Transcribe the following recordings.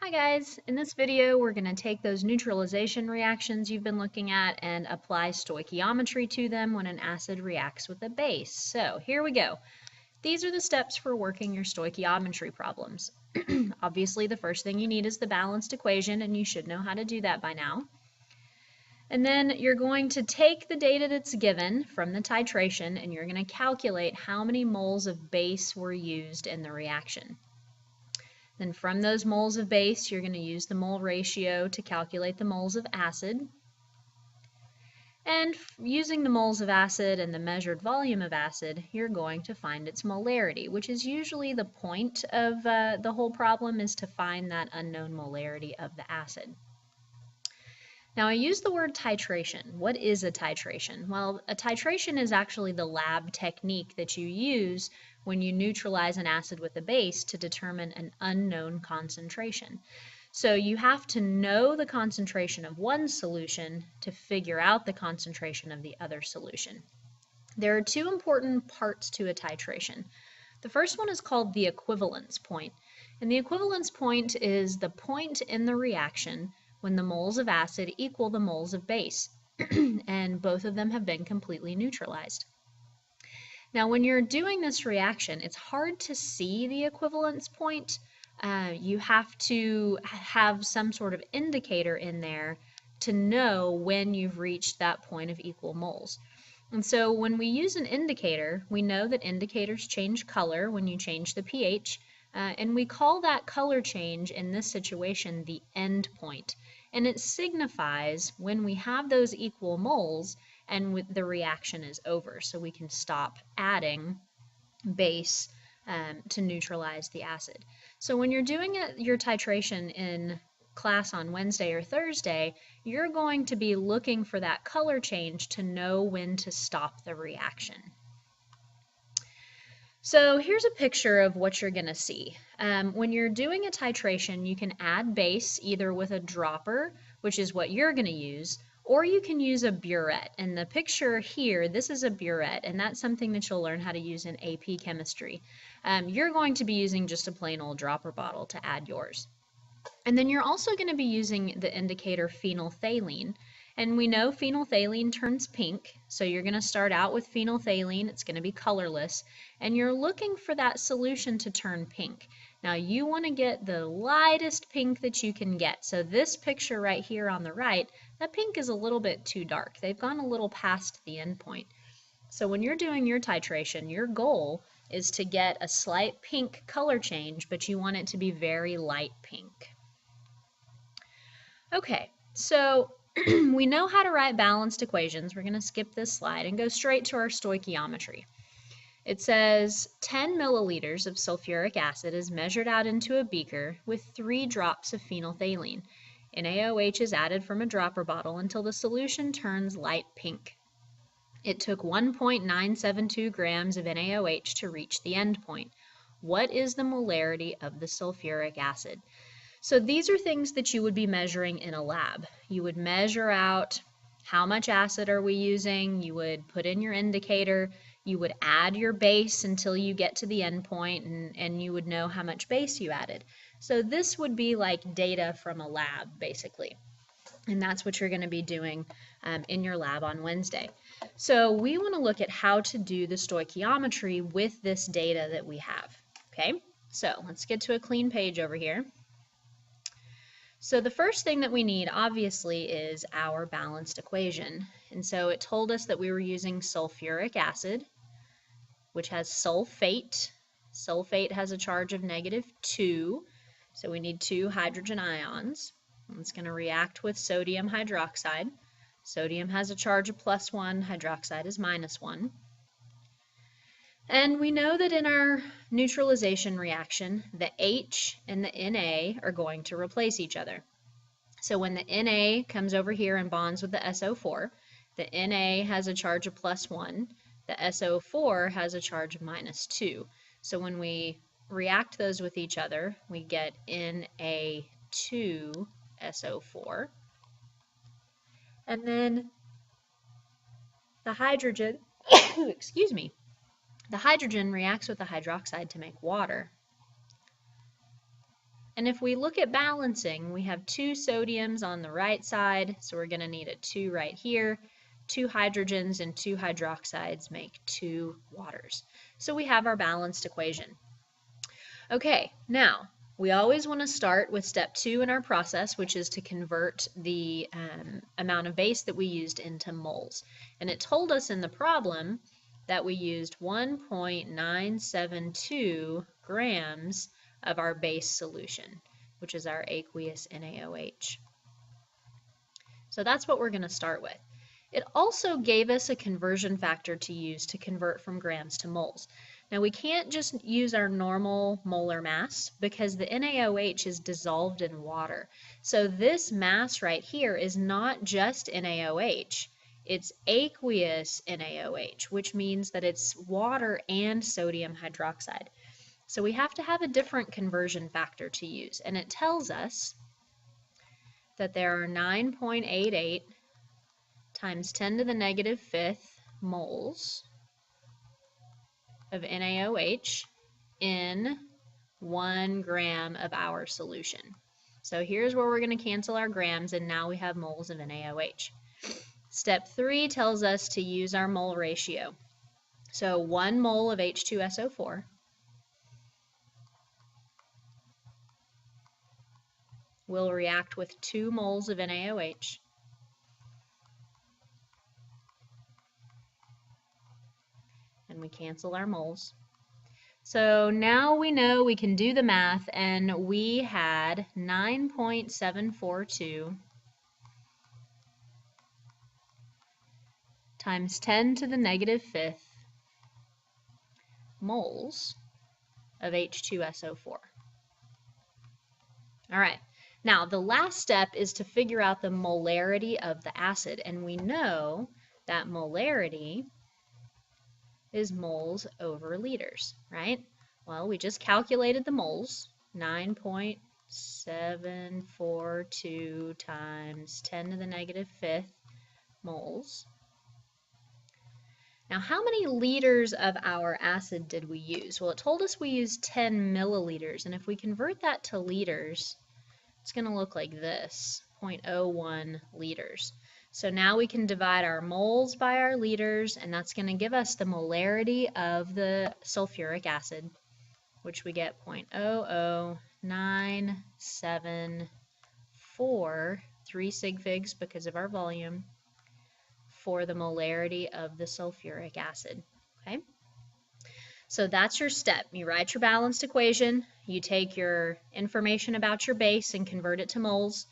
Hi guys, in this video we're going to take those neutralization reactions you've been looking at and apply stoichiometry to them when an acid reacts with a base. So here we go. These are the steps for working your stoichiometry problems. Obviously the first thing you need is the balanced equation, and you should know how to do that by now. And then you're going to take the data that's given from the titration and you're going to calculate how many moles of base were used in the reaction. Then from those moles of base, you're going to use the mole ratio to calculate the moles of acid. And using the moles of acid and the measured volume of acid, you're going to find its molarity, which is usually the point of the whole problem, is to find that unknown molarity of the acid. Now I use the word titration. What is a titration? Well, a titration is actually the lab technique that you use when you neutralize an acid with a base to determine an unknown concentration. So you have to know the concentration of one solution to figure out the concentration of the other solution. There are two important parts to a titration. The first one is called the equivalence point. And the equivalence point is the point in the reaction when the moles of acid equal the moles of base, and both of them have been completely neutralized. Now, when you're doing this reaction, it's hard to see the equivalence point. You have to have some sort of indicator in there to know when you've reached that point of equal moles. And so when we use an indicator, we know that indicators change color when you change the pH, and we call that color change in this situation the end point. And it signifies when we have those equal moles and the reaction is over, so we can stop adding base to neutralize the acid. So when you're doing your titration in class on Wednesday or Thursday, you're going to be looking for that color change to know when to stop the reaction. So here's a picture of what you're going to see. When you're doing a titration, you can add base either with a dropper, which is what you're going to use, or you can use a burette. And the picture here, this is a burette, and that's something that you'll learn how to use in AP chemistry. You're going to be using just a plain old dropper bottle to add yours. And then you're also going to be using the indicator phenolphthalein. And we know phenolphthalein turns pink, so you're going to start out with phenolphthalein. It's going to be colorless, and you're looking for that solution to turn pink. Now you want to get the lightest pink that you can get. So this picture right here on the right, that pink is a little bit too dark. They've gone a little past the end point. So when you're doing your titration, your goal is to get a slight pink color change, but you want it to be very light pink. Okay, so we know how to write balanced equations. We're going to skip this slide and go straight to our stoichiometry. It says 10 milliliters of sulfuric acid is measured out into a beaker with 3 drops of phenolphthalein. NaOH is added from a dropper bottle until the solution turns light pink. It took 1.972 grams of NaOH to reach the end point. What is the molarity of the sulfuric acid? So these are things that you would be measuring in a lab. You would measure out how much acid are we using, you would put in your indicator, you would add your base until you get to the end point, and you would know how much base you added. So this would be like data from a lab, basically. And that's what you're going to be doing in your lab on Wednesday. So we want to look at how to do the stoichiometry with this data that we have. Okay, so let's get to a clean page over here. So the first thing that we need, obviously, is our balanced equation. And so it told us that we were using sulfuric acid, which has sulfate. Sulfate has a charge of -2, so we need 2 hydrogen ions. It's going to react with sodium hydroxide. Sodium has a charge of +1, hydroxide is -1. And we know that in our neutralization reaction, the H and the Na are going to replace each other. So when the Na comes over here and bonds with the SO4, the Na has a charge of +1, the SO4 has a charge of -2. So when we react those with each other, we get Na2SO4. And then the hydrogen, excuse me, the hydrogen reacts with the hydroxide to make water. And if we look at balancing, we have 2 sodiums on the right side, so we're going to need a 2 right here. 2 hydrogens and 2 hydroxides make 2 waters. So we have our balanced equation. Okay, now we always want to start with step 2 in our process, which is to convert the amount of base that we used into moles. And it told us in the problem that we used 1.972 grams of our base solution, which is our aqueous NaOH. So that's what we're going to start with. It also gave us a conversion factor to use to convert from grams to moles. Now we can't just use our normal molar mass because the NaOH is dissolved in water. So this mass right here is not just NaOH, it's aqueous NaOH, which means that it's water and sodium hydroxide. So we have to have a different conversion factor to use, and it tells us that there are 9.88 times 10 to the negative fifth moles of NaOH in 1 gram of our solution. So here's where we're going to cancel our grams, and now we have moles of NaOH. Step 3 tells us to use our mole ratio. So 1 mole of H2SO4 will react with 2 moles of NaOH. And we cancel our moles. So now we know we can do the math, and we had 9.742 times 10 to the negative fifth moles of H2SO4. All right, now the last step is to figure out the molarity of the acid, and we know that molarity is moles over liters, right? Well, we just calculated the moles, 9.742 times 10 to the negative fifth moles. Now, how many liters of our acid did we use? Well, it told us we used 10 milliliters, and if we convert that to liters, it's going to look like this, 0.01 liters. So now we can divide our moles by our liters, and that's going to give us the molarity of the sulfuric acid, which we get 0.00974, 3 sig figs because of our volume, for the molarity of the sulfuric acid. Okay? So that's your step. You write your balanced equation, you take your information about your base and convert it to moles,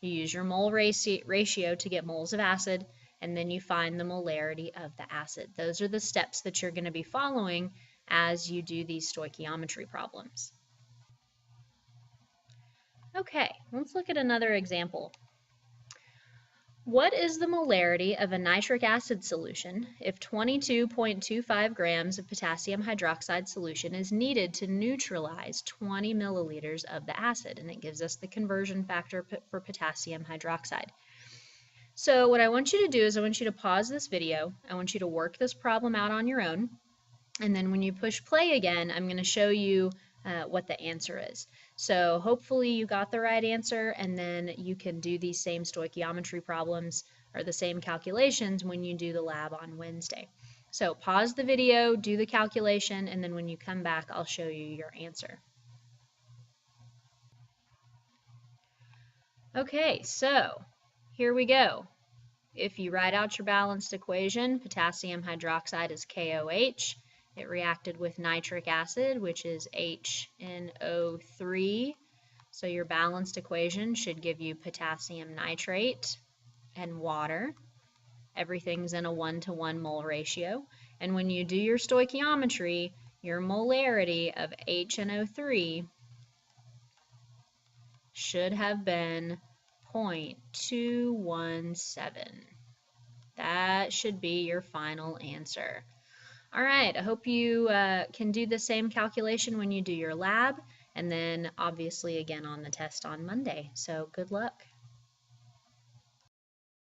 you use your mole ratio to get moles of acid, and then you find the molarity of the acid. Those are the steps that you're going to be following as you do these stoichiometry problems. Okay, let's look at another example. What is the molarity of a nitric acid solution if 22.25 grams of potassium hydroxide solution is needed to neutralize 20 milliliters of the acid? And it gives us the conversion factor for potassium hydroxide. So what I want you to do is I want you to pause this video. I want you to work this problem out on your own. And then when you push play again, I'm going to show you what the answer is. So hopefully you got the right answer, and then you can do these same stoichiometry problems or the same calculations when you do the lab on Wednesday. So pause the video, do the calculation, and then when you come back, I'll show you your answer. Okay, so here we go. If you write out your balanced equation, potassium hydroxide is KOH. It reacted with nitric acid, which is HNO3. So your balanced equation should give you potassium nitrate and water. Everything's in a 1-to-1 mole ratio. And when you do your stoichiometry, your molarity of HNO3 should have been 0.217. That should be your final answer. All right, I hope you can do the same calculation when you do your lab, and then obviously again on the test on Monday. So good luck.